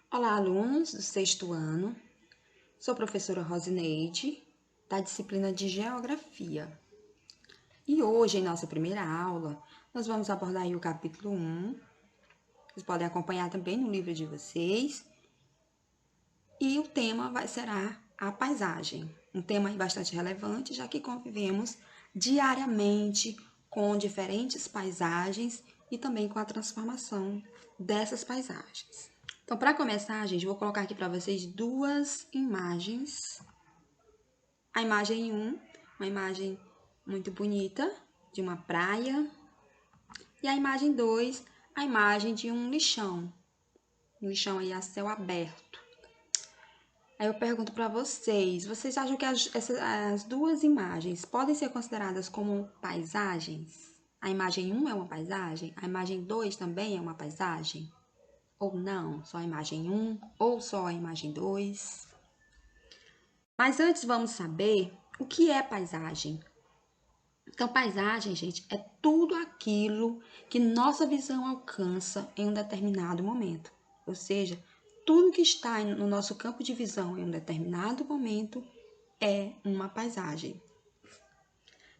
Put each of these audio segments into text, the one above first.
Olá, alunos do sexto ano. Sou a professora Rosineide, da disciplina de Geografia. E hoje, em nossa primeira aula, nós vamos abordar aí o capítulo 1. Vocês podem acompanhar também no livro de vocês. E o tema será a paisagem. Um tema bastante relevante, já que convivemos diariamente com diferentes paisagens e também com a transformação dessas paisagens. Então, para começar, gente, eu vou colocar aqui para vocês duas imagens. A imagem 1, uma imagem muito bonita de uma praia. E a imagem 2, a imagem de um lixão. Um lixão aí a céu aberto. Aí eu pergunto para vocês acham que as duas imagens podem ser consideradas como paisagens? A imagem 1 é uma paisagem? A imagem 2 também é uma paisagem? Ou não, só a imagem 1 ou só a imagem 2. Mas antes vamos saber o que é paisagem. Então, paisagem, gente, é tudo aquilo que nossa visão alcança em um determinado momento. Ou seja, tudo que está no nosso campo de visão em um determinado momento é uma paisagem.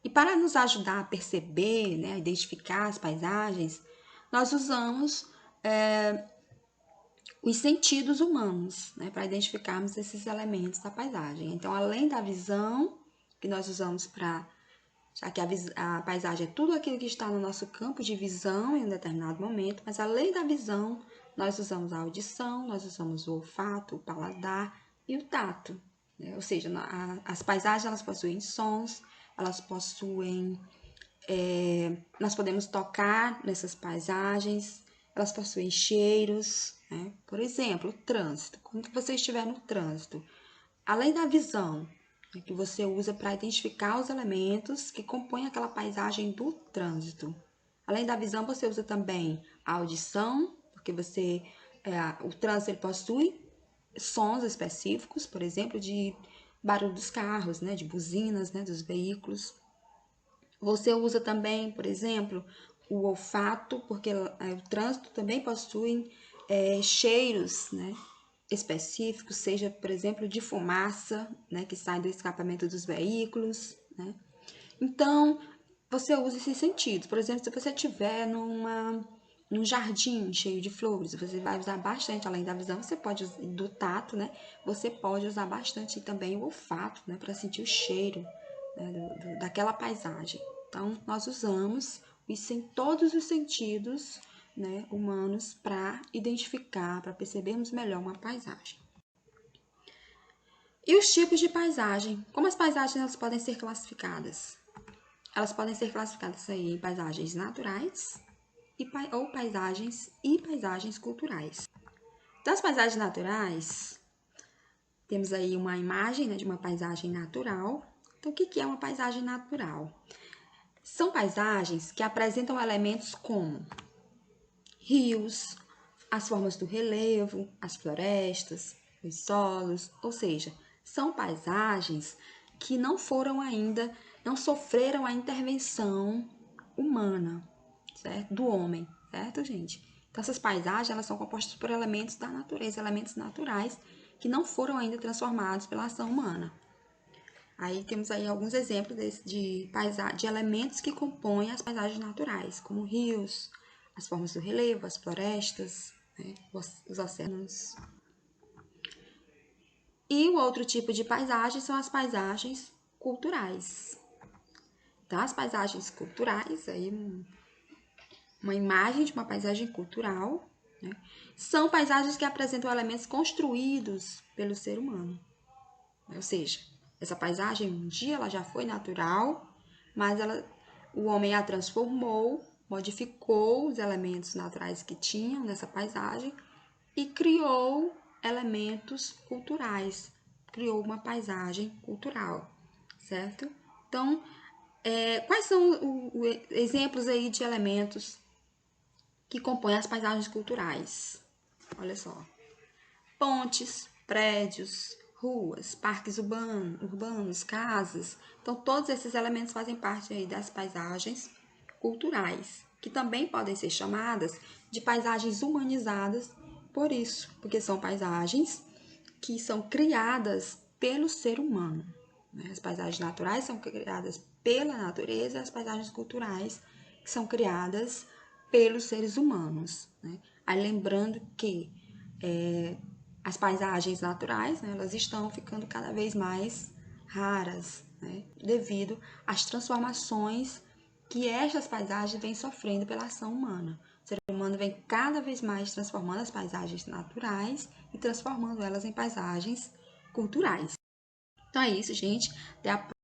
E para nos ajudar a perceber, a identificar as paisagens, nós usamos os sentidos humanos, para identificarmos esses elementos da paisagem. Então, além da visão, que nós usamos já que a paisagem é tudo aquilo que está no nosso campo de visão em um determinado momento, mas além da visão, nós usamos a audição, nós usamos o olfato, o paladar e o tato. Ou seja, as paisagens elas possuem sons, elas possuem... nós podemos tocar nessas paisagens, elas possuem cheiros, Por exemplo, o trânsito. Quando você estiver no trânsito, além da visão, que você usa para identificar os elementos que compõem aquela paisagem do trânsito. Além da visão, você usa também a audição, porque o trânsito ele possui sons específicos, por exemplo, de barulho dos carros, de buzinas, dos veículos. Você usa também, por exemplo, o olfato, porque o trânsito também possui cheiros, específicos, seja, por exemplo, de fumaça, que sai do escapamento dos veículos, Então, você usa esses sentidos. Por exemplo, se você estiver num jardim cheio de flores, você vai usar bastante, além da visão, você pode usar do tato, Você pode usar bastante também o olfato, para sentir o cheiro, daquela paisagem. Então, nós usamos todos os sentidos, humanos para identificar, para percebermos melhor uma paisagem. E os tipos de paisagem? Como as paisagens elas podem ser classificadas? Elas podem ser classificadas aí em paisagens naturais ou paisagens e paisagens culturais. Então, as paisagens naturais, temos aí uma imagem de uma paisagem natural. Então, o que é uma paisagem natural? São paisagens que apresentam elementos como rios, as formas do relevo, as florestas, os solos, ou seja, são paisagens que não sofreram a intervenção humana, certo? Do homem, certo, gente? Então, essas paisagens, elas são compostas por elementos da natureza, elementos naturais que não foram ainda transformados pela ação humana. Aí temos aí alguns exemplos de elementos que compõem as paisagens naturais, como rios, as formas do relevo, as florestas, os oceanos. E o outro tipo de paisagem são as paisagens culturais. Então, as paisagens culturais, aí uma imagem de uma paisagem cultural, são paisagens que apresentam elementos construídos pelo ser humano. Ou seja, essa paisagem, um dia ela já foi natural, mas o homem a transformou, modificou os elementos naturais que tinham nessa paisagem e criou elementos culturais, criou uma paisagem cultural, certo? Então, quais são os exemplos aí de elementos que compõem as paisagens culturais? Olha só, pontes, prédios, ruas, parques urbanos, casas. Então, todos esses elementos fazem parte aí das paisagens culturais, que também podem ser chamadas de paisagens humanizadas, por isso, porque são paisagens que são criadas pelo ser humano. Né? As paisagens naturais são criadas pela natureza, as paisagens culturais que são criadas pelos seres humanos. Né? Aí lembrando que as paisagens naturais, né, elas estão ficando cada vez mais raras, né, devido às transformações que estas paisagens vêm sofrendo pela ação humana. O ser humano vem cada vez mais transformando as paisagens naturais e transformando elas em paisagens culturais. Então é isso, gente. Até a